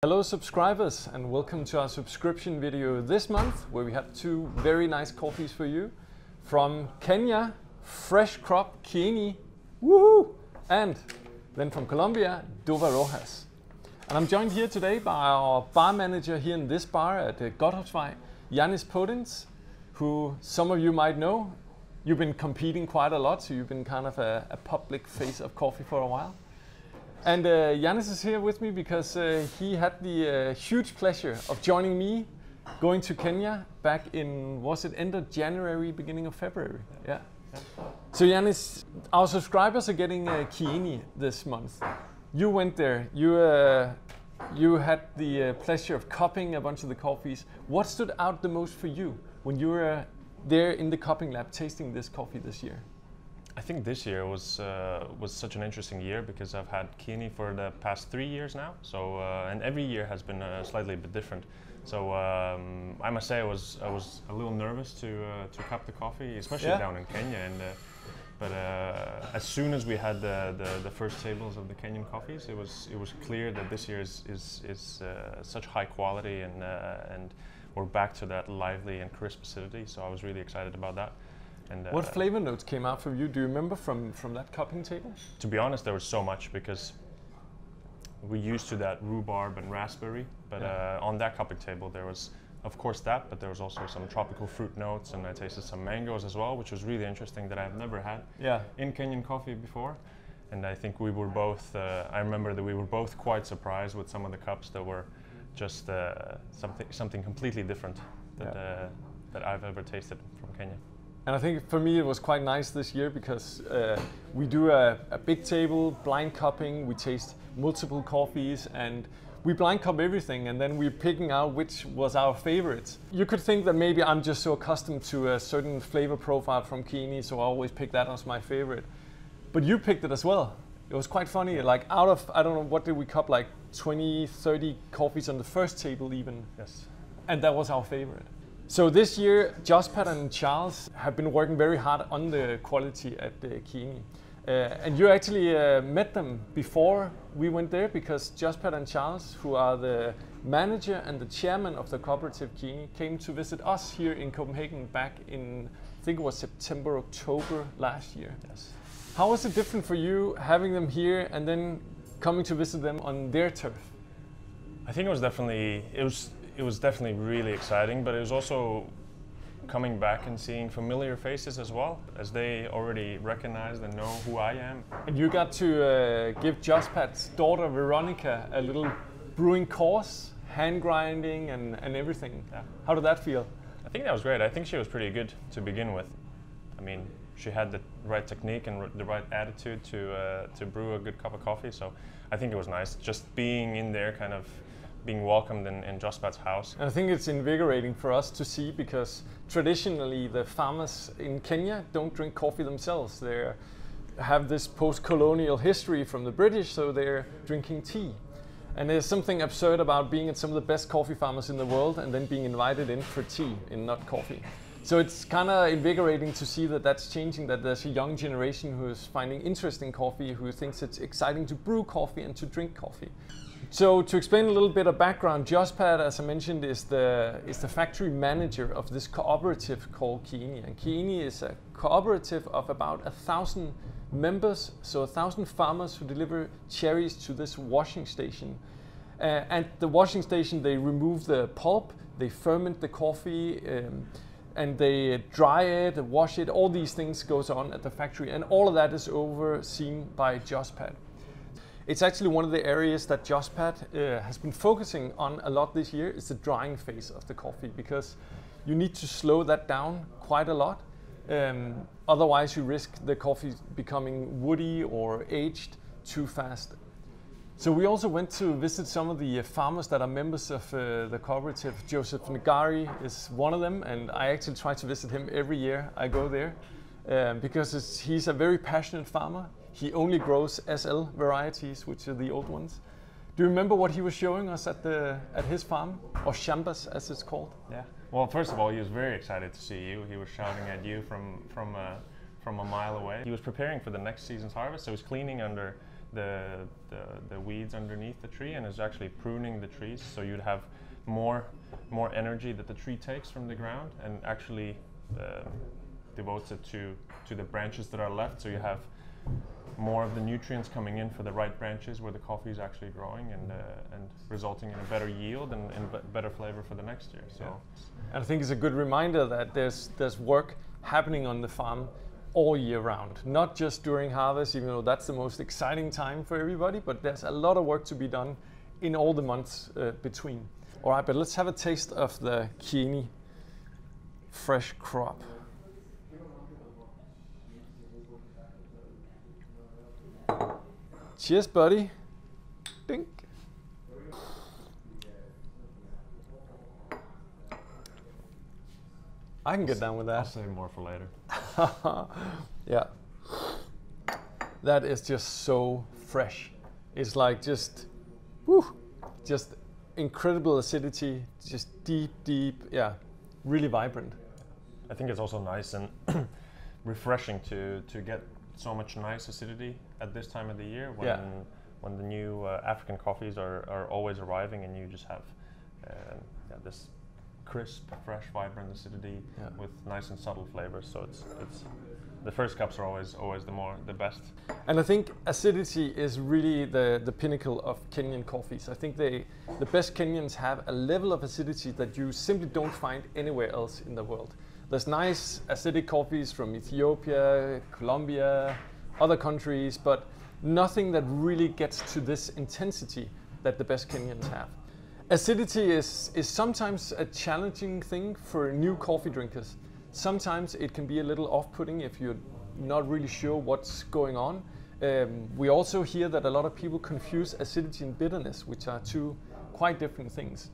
Hello subscribers, and welcome to our subscription video this month, where we have two very nice coffees for you. From Kenya, fresh crop Kieni, woohoo! And then from Colombia, Duver. And I'm joined here today by our bar manager here in this bar at Godthåbsvej, Kieni, who some of you might know. You've been competing quite a lot, so you've been kind of a public face of coffee for a while. And Yannis is here with me because he had the huge pleasure of joining me going to Kenya back in, was it end of January, beginning of February? Yeah. So Yannis, our subscribers are getting Kieni this month. You went there, you had the pleasure of cupping a bunch of the coffees. What stood out the most for you when you were there in the cupping lab tasting this coffee this year? I think this year was such an interesting year because I've had Kieni for the past 3 years now. So and every year has been slightly a bit different. So I must say I was a little nervous to cup the coffee, especially down in Kenya. And but as soon as we had the first tables of the Kenyan coffees, it was clear that this year is such high quality, and we're back to that lively and crisp acidity. So I was really excited about that. And, what flavor notes came out from you? Do you remember from that cupping table? To be honest, there was so much because we're used to that rhubarb and raspberry, but on that cupping table there was, of course, that, but there was also some tropical fruit notes, and I tasted some mangoes as well, which was really interesting that I've never had in Kenyan coffee before. And I think we were both, I remember that we were both quite surprised with some of the cups that were just something completely different that I've ever tasted from Kenya. And I think for me it was quite nice this year because we do a big table, blind cupping, we taste multiple coffees, and we blind cup everything, and then we're picking out which was our favorites. You could think that maybe I'm just so accustomed to a certain flavor profile from Kieni, so I always pick that as my favorite. But you picked it as well. It was quite funny, like out of, I don't know, what did we cup, like 20, 30 coffees on the first table even. Yes. And that was our favorite. So this year, Jospat and Charles have been working very hard on the quality at Kieni. And you actually met them before we went there, because Jospat and Charles, who are the manager and the chairman of the cooperative Kieni, came to visit us here in Copenhagen back in, I think it was September, October last year. Yes. How was it different for you having them here and then coming to visit them on their turf? I think it was definitely really exciting, but it was also coming back and seeing familiar faces as well, as they already recognized and know who I am. And you got to give Jospat's daughter Veronica a little brewing course, hand grinding and everything. Yeah. How did that feel? I think that was great. I think she was pretty good to begin with. I mean, she had the right technique and the right attitude to brew a good cup of coffee, so I think it was nice just being in there, kind of being welcomed in Jospat's house. And I think it's invigorating for us to see, because traditionally the farmers in Kenya don't drink coffee themselves. They have this post-colonial history from the British, so they're drinking tea. And there's something absurd about being at some of the best coffee farmers in the world and then being invited in for tea and not coffee. So it's kind of invigorating to see that that's changing, that there's a young generation who is finding interest in coffee, who thinks it's exciting to brew coffee and to drink coffee. So to explain a little bit of background, Jospat, as I mentioned, is the factory manager of this cooperative called Kieni. And Kieni is a cooperative of about 1,000 members, so 1,000 farmers who deliver cherries to this washing station. At the washing station, they remove the pulp, they ferment the coffee, and they dry it, wash it. All these things goes on at the factory, and all of that is overseen by Jospat. It's actually one of the areas that Jospat has been focusing on a lot this year, is the drying phase of the coffee, because you need to slow that down quite a lot. Otherwise you risk the coffee becoming woody or aged too fast. So we also went to visit some of the farmers that are members of the cooperative. Joseph Ngari is one of them, and I actually try to visit him every year I go there, because he's a very passionate farmer. He only grows SL varieties, which are the old ones. Do you remember what he was showing us at his farm, or Shambas as it's called? Yeah. Well, first of all, he was very excited to see you. He was shouting at you from a mile away. He was preparing for the next season's harvest, so he was cleaning under the weeds underneath the tree, and is actually pruning the trees, so you'd have more energy that the tree takes from the ground and actually devotes it to the branches that are left, so you have more of the nutrients coming in for the right branches where the coffee is actually growing, and resulting in a better yield and better flavor for the next year. So, and I think it's a good reminder that there's work happening on the farm all year round, not just during harvest, even though that's the most exciting time for everybody, but there's a lot of work to be done in all the months between. All right, but let's have a taste of the Kieni fresh crop. Cheers, buddy. Dink. I can get down with that. I'll save more for later. Yeah. That is just so fresh. It's like just, whew, just incredible acidity, just deep, yeah, really vibrant. I think it's also nice and refreshing to get so much nice acidity at this time of the year when the new African coffees are always arriving, and you just have this crisp, fresh, vibrant acidity with nice and subtle flavors. So it's the first cups are always the best. And I think acidity is really the pinnacle of Kenyan coffees. I think the best Kenyans have a level of acidity that you simply don't find anywhere else in the world. There's nice acidic coffees from Ethiopia, Colombia, other countries, but nothing that really gets to this intensity that the best Kenyans have. Acidity is sometimes a challenging thing for new coffee drinkers. Sometimes it can be a little off-putting if you're not really sure what's going on. We also hear that a lot of people confuse acidity and bitterness, which are two quite different things.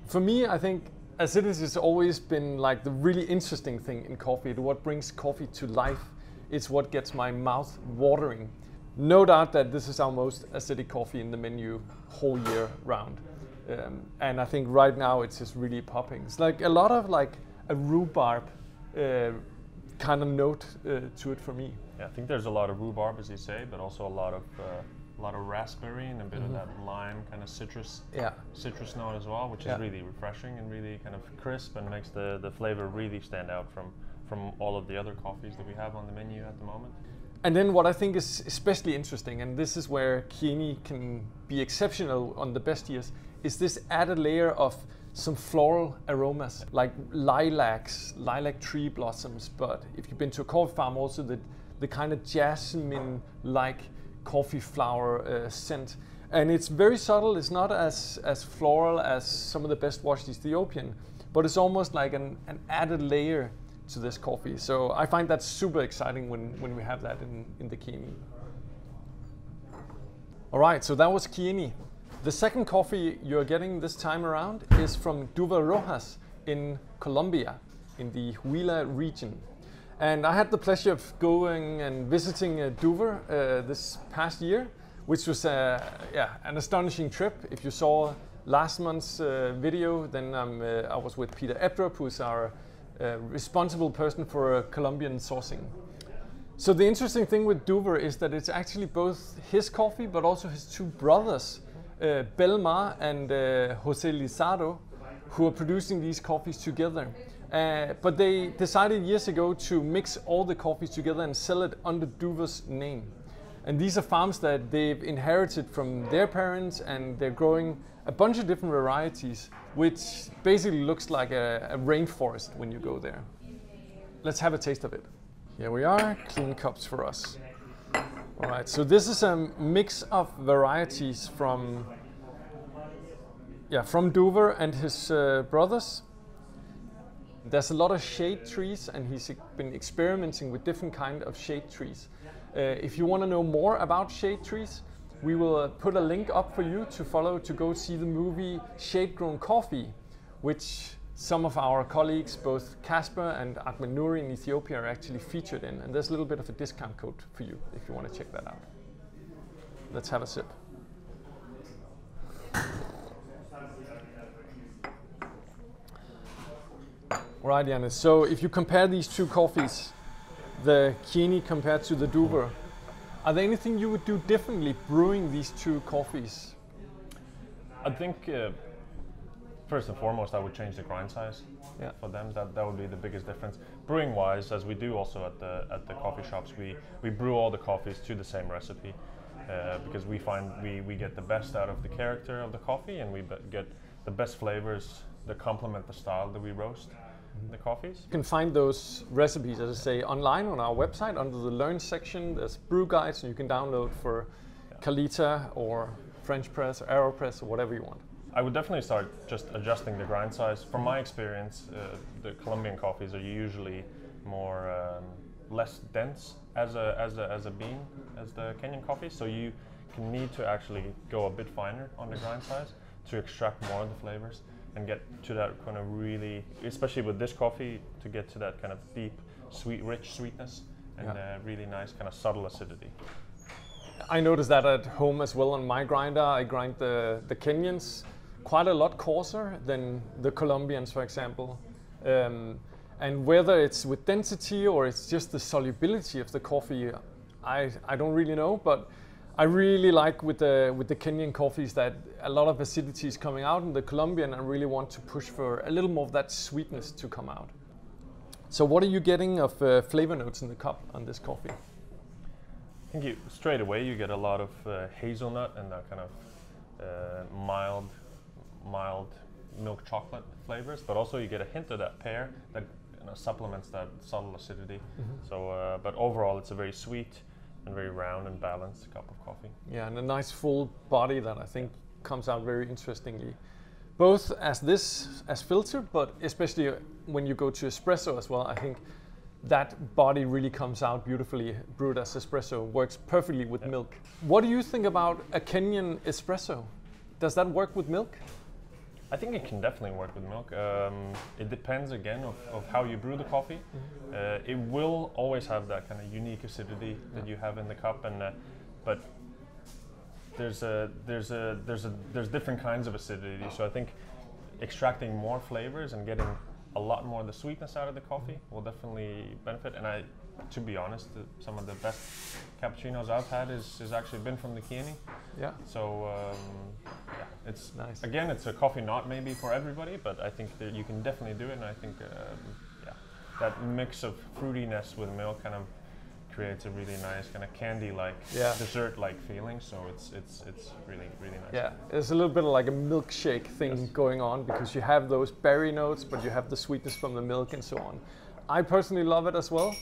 For me, I think acidity has always been like the really interesting thing in coffee. What brings coffee to life. It's what gets my mouth watering. No doubt that this is our most acidic coffee in the menu whole year round. And I think right now it's just really popping. It's like a lot of like a rhubarb kind of note to it for me. Yeah, I think there's a lot of rhubarb, as you say, but also a lot of raspberry and a bit of that lime kind of citrus note as well, which is really refreshing and really kind of crisp and makes the flavor really stand out from all of the other coffees that we have on the menu at the moment. And then what I think is especially interesting, and this is where Kieni can be exceptional on the best years, is this added layer of some floral aromas, like lilac tree blossoms, but if you've been to a coffee farm, also the kind of jasmine-like coffee flower scent. And it's very subtle. It's not as floral as some of the best washed Ethiopian, but it's almost like an added layer to this coffee. So I find that super exciting when we have that in the Kieni. All right, so that was Kieni. The second coffee you're getting this time around is from Duver in Colombia, in the Huila region. And I had the pleasure of going and visiting Duver this past year, which was an astonishing trip. If you saw last month's video, then I was with Peter Ebdrup, who is our responsible person for Colombian sourcing. So the interesting thing with Duver is that it's actually both his coffee, but also his two brothers, Belmar and Jose Lizardo, who are producing these coffees together. But they decided years ago to mix all the coffees together and sell it under Duver's name. And these are farms that they've inherited from their parents, and they're growing a bunch of different varieties, which basically looks like a rainforest when you go there. Let's have a taste of it. Here we are, clean cups for us. All right, so this is a mix of varieties from Duver and his brothers. There's a lot of shade trees, and he's been experimenting with different kind of shade trees. If you want to know more about shade trees, we will put a link up for you to follow to go see the movie Shade Grown Coffee, which some of our colleagues, both Casper and Ahmed Nouri in Ethiopia, are actually featured in. And there's a little bit of a discount code for you if you want to check that out. Let's have a sip. All right, Janne. So if you compare these two coffees, the Kieni compared to the Duver, Are there anything you would do differently brewing these two coffees? I think first and foremost, I would change the grind size for them. That would be the biggest difference. Brewing wise, as we do also at the coffee shops, we brew all the coffees to the same recipe because we find we get the best out of the character of the coffee, and we get the best flavors that complement the style that we roast the coffees. You can find those recipes, as I say, online on our website under the Learn section. There's brew guides, and you can download for Kalita or French press or AeroPress or whatever you want. I would definitely start just adjusting the grind size. From my experience, the Colombian coffees are usually more less dense as a bean as the Kenyan coffee. So you can need to actually go a bit finer on the grind size to extract more of the flavors and get to that kind of really, especially with this coffee, to get to that kind of deep, sweet, rich sweetness and really nice kind of subtle acidity. I noticed that at home as well on my grinder. I grind the Kenyans quite a lot coarser than the Colombians, for example. And whether it's with density or it's just the solubility of the coffee, I don't really know, but I really like with the Kenyan coffees that a lot of acidity is coming out, and the Colombian I really want to push for a little more of that sweetness to come out. So what are you getting of flavor notes in the cup on this coffee? I think straight away you get a lot of hazelnut and that kind of mild milk chocolate flavors, but also you get a hint of that pear that supplements that subtle acidity. So, but overall it's a very sweet and very round and balanced cup of coffee. Yeah, and a nice full body that I think comes out very interestingly, both as filtered, but especially when you go to espresso as well. I think that body really comes out beautifully brewed as espresso, works perfectly with milk. What do you think about a Kenyan espresso? Does that work with milk? I think it can definitely work with milk. It depends again of how you brew the coffee. It will always have that kind of unique acidity that you have in the cup, and but there's different kinds of acidity. So I think extracting more flavors and getting a lot more of the sweetness out of the coffee will definitely benefit. And to be honest, some of the best cappuccinos I've had is actually been from the Kieni. Yeah. So it's nice. Again, it's a coffee not maybe for everybody, but I think that you can definitely do it. And I think that mix of fruitiness with milk kind of creates a really nice kind of candy-like, dessert-like feeling. So it's really nice. Yeah, it's a little bit like a milkshake thing going on, because you have those berry notes, but you have the sweetness from the milk and so on. I personally love it as well.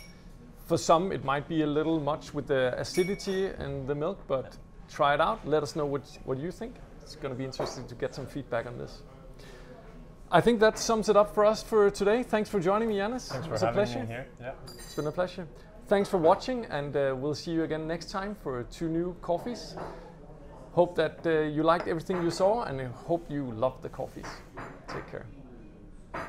For some, it might be a little much with the acidity and the milk, but try it out. Let us know what you think. It's going to be interesting to get some feedback on this. I think that sums it up for us for today. Thanks for joining me, Yannis. Thanks for having me here. Yeah. It's been a pleasure. Thanks for watching, and we'll see you again next time for 2 new coffees. Hope that you liked everything you saw, and I hope you loved the coffees. Take care.